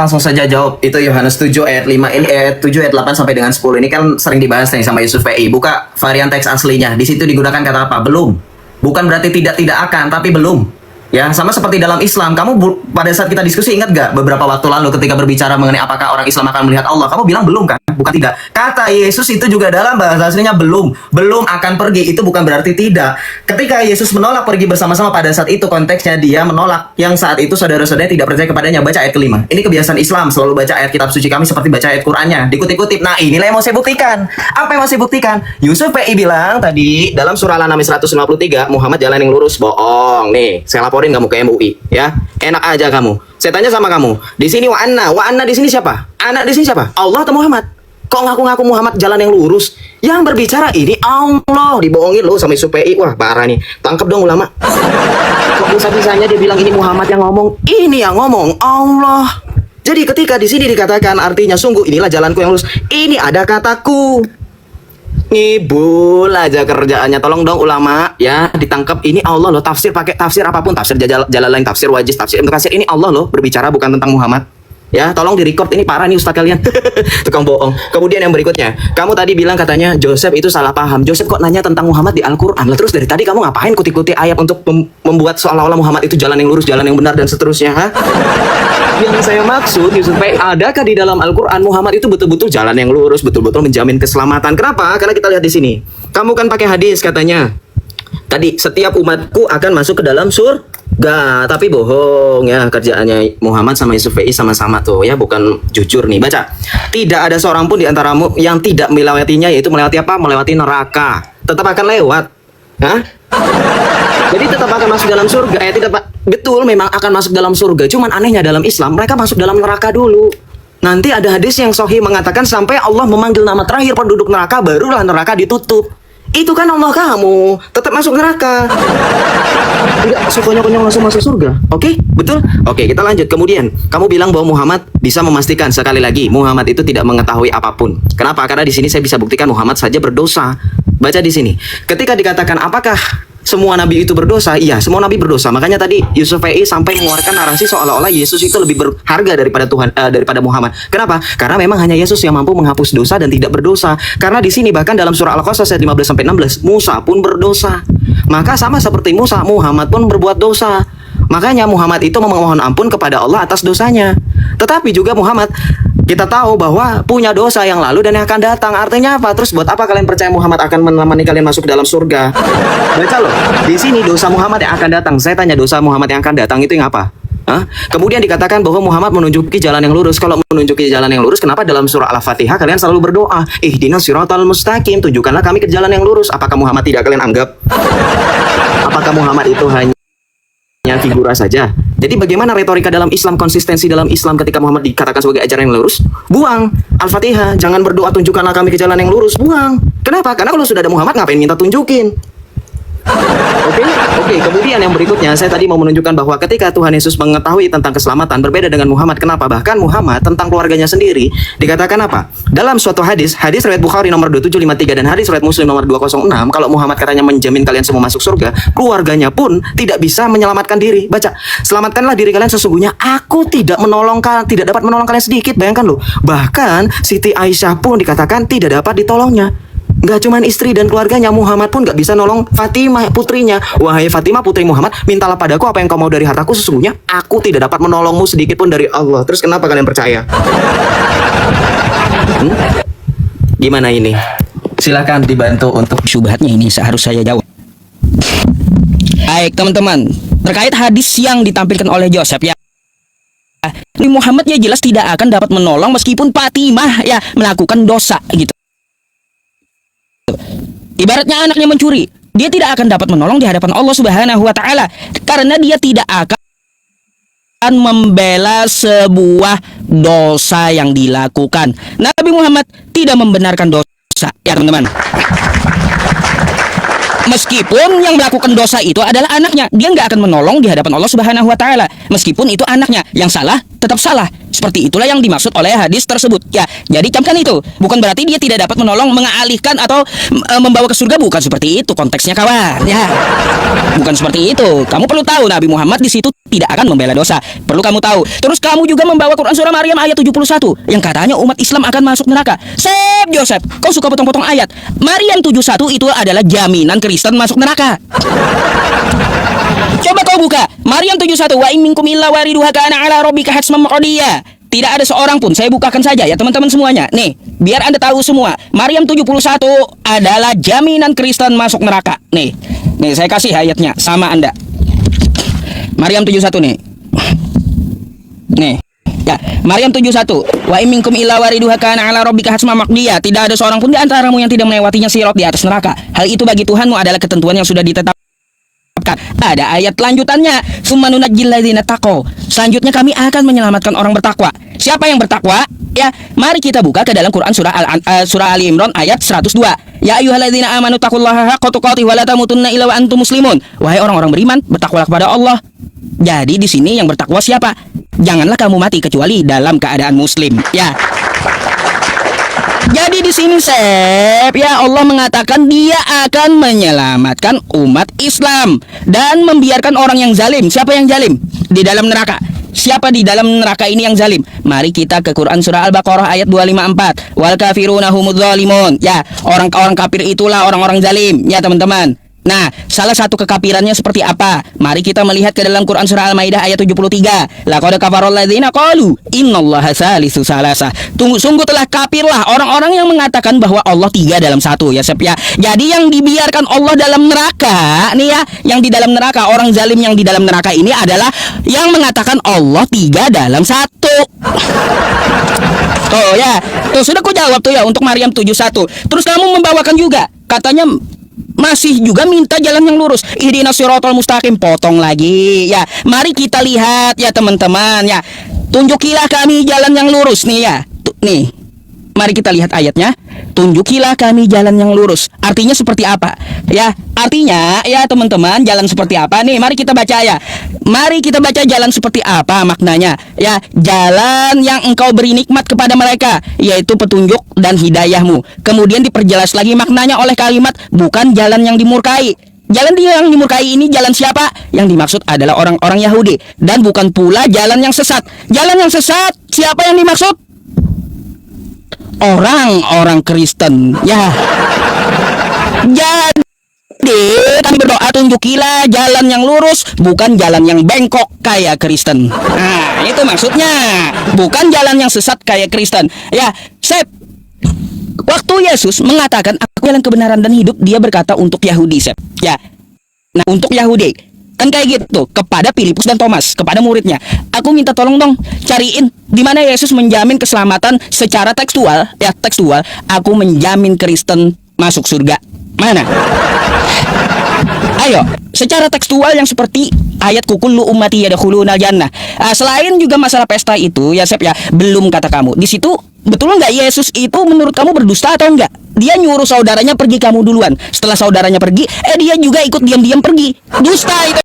langsung saja jawab. Itu Yohanes 7 ayat 5 ini, ayat 7 ayat 8 sampai dengan 10. Ini kan sering dibahas nih sama Yusuf PI. Buka varian teks aslinya. Di situ digunakan kata apa? Belum. Bukan berarti tidak akan, tapi belum. Ya, sama seperti dalam Islam. Pada saat kita diskusi, ingat gak beberapa waktu lalu ketika berbicara mengenai apakah orang Islam akan melihat Allah, kamu bilang belum kan? Bukan tidak. Kata Yesus itu juga dalam bahasa aslinya belum. Belum akan pergi, itu bukan berarti tidak. Ketika Yesus menolak pergi bersama-sama, pada saat itu konteksnya dia menolak yang saat itu saudara-saudaranya tidak percaya kepadanya. Baca ayat kelima. Ini kebiasaan Islam, selalu baca ayat kitab suci kami seperti baca ayat Qur'annya. Dikutip-kutip. Nah, inilah yang mau saya buktikan. Apa yang mau saya buktikan? Yusuf PI bilang tadi dalam surah Al-An'am 153, Muhammad jalan yang lurus. Bohong. Nih, saya laporin kamu ke MUI, ya. Enak aja kamu. Saya tanya sama kamu. Di sini wa anna di sini siapa? Anak di sini siapa? Allah atau Muhammad? Kok ngaku-ngaku Muhammad jalan yang lurus? Yang berbicara ini Allah. Dibohongin lo sama Yusuf PI. Wah, parah nih. Tangkap dong ulama. Kok bisa-bisanya dia bilang ini Muhammad yang ngomong? Ini yang ngomong Allah. Jadi ketika di sini dikatakan artinya sungguh inilah jalanku yang lurus. Ini ada kataku. Ngibul aja kerjaannya. Tolong dong ulama ya, ditangkap. Ini Allah loh, tafsir pakai tafsir apapun, tafsir Jalalain, tafsir Wajiz, tafsir Ibnu Katsir, ini Allah loh berbicara, bukan tentang Muhammad. Ya, tolong direcord, ini parah nih ustaz kalian. Tukang bohong. Kemudian yang berikutnya, kamu tadi bilang katanya Joseph itu salah paham. Joseph kok nanya tentang Muhammad di Al-Qur'an? Lah terus dari tadi kamu ngapain kutip-kutip ayat untuk membuat seolah-olah Muhammad itu jalan yang lurus, jalan yang benar dan seterusnya, ha? Yang saya maksud Yusuf, adakah di dalam Al-Qur'an Muhammad itu betul-betul jalan yang lurus, betul-betul menjamin keselamatan? Kenapa? Karena kita lihat di sini. Kamu kan pakai hadis katanya. Tadi setiap umatku akan masuk ke dalam surga, tapi bohong ya, kerjaannya Muhammad sama Yusuf PI sama-sama tuh ya, bukan jujur nih. Baca. Tidak ada seorang pun di antaramu yang tidak melewatinya, yaitu melewati apa? Melewati neraka. Tetap akan lewat. Hah? Jadi tetap akan masuk dalam surga ya, tidak Pak. Betul, memang akan masuk dalam surga. Cuman anehnya dalam Islam mereka masuk dalam neraka dulu. Nanti ada hadis yang sahih mengatakan sampai Allah memanggil nama terakhir penduduk neraka, barulah neraka ditutup. Itu kan Allah kamu, tetap masuk neraka. Tidak sekonyong-konyong langsung masuk surga. Oke, betul? Oke, kita lanjut. Kemudian, kamu bilang bahwa Muhammad bisa memastikan, sekali lagi, Muhammad itu tidak mengetahui apapun. Kenapa? Karena di sini saya bisa buktikan Muhammad saja berdosa. Baca di sini. Ketika dikatakan apakah semua nabi itu berdosa? Iya, semua nabi berdosa. Makanya tadi Yusuf PI sampai mengeluarkan narasi seolah-olah Yesus itu lebih berharga daripada Tuhan, daripada Muhammad. Kenapa? Karena memang hanya Yesus yang mampu menghapus dosa dan tidak berdosa. Karena di sini bahkan dalam surah Al-Qasas ayat 15 sampai 16, Musa pun berdosa. Maka sama seperti Musa, Muhammad pun berbuat dosa. Makanya Muhammad itu memohon ampun kepada Allah atas dosanya. Tetapi juga Muhammad, kita tahu bahwa punya dosa yang lalu dan yang akan datang. Artinya apa? Terus buat apa kalian percaya Muhammad akan menemani kalian masuk dalam surga? Baca loh. Di sini dosa Muhammad yang akan datang. Saya tanya, dosa Muhammad yang akan datang itu yang apa? Hah? Kemudian dikatakan bahwa Muhammad menunjuki jalan yang lurus. Kalau menunjuki jalan yang lurus, kenapa dalam surah Al-Fatihah kalian selalu berdoa, ihdinas siratal mustaqim, tunjukkanlah kami ke jalan yang lurus? Apakah Muhammad tidak kalian anggap? Apakah Muhammad itu hanya figura saja? Jadi bagaimana retorika dalam Islam, konsistensi dalam Islam ketika Muhammad dikatakan sebagai ajaran yang lurus? Buang Al-Fatihah, jangan berdoa tunjukkanlah kami ke jalan yang lurus. Buang. Kenapa? Karena kalau sudah ada Muhammad ngapain minta tunjukin? Oke. Kemudian yang berikutnya, saya tadi mau menunjukkan bahwa ketika Tuhan Yesus mengetahui tentang keselamatan berbeda dengan Muhammad. Kenapa? Bahkan Muhammad tentang keluarganya sendiri dikatakan apa? Dalam suatu hadis riwayat Bukhari nomor 2753 dan hadis riwayat Muslim nomor 206, kalau Muhammad katanya menjamin kalian semua masuk surga, keluarganya pun tidak bisa menyelamatkan diri. Baca, selamatkanlah diri kalian, sesungguhnya aku tidak dapat menolong kalian sedikit. Bayangkan loh, bahkan Siti Aisyah pun dikatakan tidak dapat ditolongnya. Gak cuman istri dan keluarganya, Muhammad pun gak bisa nolong Fatimah putrinya. Wahai Fatimah putri Muhammad, mintalah padaku apa yang kau mau dari hartaku, sesungguhnya aku tidak dapat menolongmu sedikit pun dari Allah. Terus kenapa kalian percaya? Gimana ini? Silakan dibantu untuk syubhatnya ini seharus saya jawab. Baik teman-teman, terkait hadis yang ditampilkan oleh Joseph ya, ini Muhammad ya jelas tidak akan dapat menolong meskipun Fatimah ya melakukan dosa gitu. Ibaratnya anaknya mencuri, dia tidak akan dapat menolong di hadapan Allah Subhanahu wa taala karena dia tidak akan membela sebuah dosa yang dilakukan. Nabi Muhammad tidak membenarkan dosa, ya teman-teman. Meskipun yang melakukan dosa itu adalah anaknya, dia nggak akan menolong di hadapan Allah Subhanahu wa taala. Meskipun itu anaknya, yang salah tetap salah. Seperti itulah yang dimaksud oleh hadis tersebut. Ya, jadi camkan itu. Bukan berarti dia tidak dapat menolong, mengalihkan atau membawa ke surga, bukan seperti itu konteksnya kawan. Ya. Bukan seperti itu. Kamu perlu tahu Nabi Muhammad di situ tidak akan membela dosa. Perlu kamu tahu. Terus kamu juga membawa Quran surah Maryam ayat 71 yang katanya umat Islam akan masuk neraka. Sep Joseph, kau suka potong-potong ayat. Maryam 71 itu adalah jaminan Kristen masuk neraka. Coba kau buka Maryam 71, wa in minkum illa wariduha kana ala rabbika hatman maqdiya. Tidak ada seorang pun, saya bukakan saja ya teman-teman semuanya. Nih, biar Anda tahu semua. Maryam 71 adalah jaminan Kristen masuk neraka. Nih saya kasih ayatnya sama Anda. Maryam 71 nih. Nih. Ya, Maryam 71. Wa in minkum illa wariduha kana ala rabbika hatman maqdiya. Tidak ada seorang pun di antaramu yang tidak melewatinya sirat di atas neraka. Hal itu bagi Tuhanmu adalah ketentuan yang sudah ditetapkan. Ada ayat lanjutannya, summa nunajjil ladzina taqaw. Selanjutnya kami akan menyelamatkan orang bertakwa. Siapa yang bertakwa? Ya, mari kita buka ke dalam Quran surah Ali Imran ayat 102. Ya ayyuhalladzina amanu taqullaha haqqa tuqatih wa la tamutunna illa wa antum muslimun. Wahai orang-orang beriman, bertakwalah kepada Allah. Jadi di sini yang bertakwa siapa? Janganlah kamu mati kecuali dalam keadaan muslim. Ya. Jadi di sini Sep, ya Allah mengatakan dia akan menyelamatkan umat Islam dan membiarkan orang yang zalim. Siapa yang zalim di dalam neraka? Siapa di dalam neraka ini yang zalim? Mari kita ke Quran surah Al-Baqarah ayat 254. Wal kafiruna humudz zalimun. Ya, orang-orang kafir itulah orang-orang zalim, ya teman-teman. Nah, salah satu kekafirannya seperti apa? Mari kita melihat ke dalam Quran surah Al-Maidah ayat 73. Laqad kafaral ladzina qalu innallaha salisu salasa. Sungguh telah kafirlah orang-orang yang mengatakan bahwa Allah tiga dalam satu, ya Sep ya. Jadi yang dibiarkan Allah dalam neraka, nih ya, yang di dalam neraka, orang zalim yang di dalam neraka ini adalah yang mengatakan Allah tiga dalam satu. Tuh ya, tuh sudah ku jawab tuh ya untuk Maryam 71. Terus kamu membawakan juga, katanya masih juga minta jalan yang lurus. Ihdinas siratal mustaqim, potong lagi. Ya, mari kita lihat ya teman-teman ya. Tunjukilah kami jalan yang lurus nih ya. Nih. Mari kita lihat ayatnya. Tunjukilah kami jalan yang lurus. Artinya seperti apa? Ya, artinya ya teman-teman, jalan seperti apa nih? Mari kita baca ya. Mari kita baca jalan seperti apa maknanya. Ya, jalan yang engkau beri nikmat kepada mereka, yaitu petunjuk dan hidayahmu. Kemudian diperjelas lagi maknanya oleh kalimat bukan jalan yang dimurkai. Jalan dia yang dimurkai ini jalan siapa? Yang dimaksud adalah orang-orang Yahudi. Dan bukan pula jalan yang sesat. Jalan yang sesat siapa yang dimaksud? Orang-orang Kristen. Ya. Jadi kami berdoa tunjukilah jalan yang lurus, bukan jalan yang bengkok kayak Kristen. Nah, itu maksudnya. Bukan jalan yang sesat kayak Kristen. Ya, Sep. Waktu Yesus mengatakan aku jalan kebenaran dan hidup, dia berkata untuk Yahudi, Sep. Ya. Nah, untuk Yahudi kan kayak gitu kepada Filipus dan Thomas, kepada muridnya. Aku minta tolong dong cariin di mana Yesus menjamin keselamatan secara tekstual, ya tekstual. Aku menjamin Kristen masuk surga. Mana? Ayo, secara tekstual yang seperti ayat kullu ummati yadkhulunal jannah. Selain juga masalah pesta itu, ya Sep ya, belum kata kamu. Di situ betul nggak Yesus itu menurut kamu berdusta atau enggak? Dia nyuruh saudaranya pergi, kamu duluan. Setelah saudaranya pergi, dia juga ikut diam-diam pergi. Dusta itu.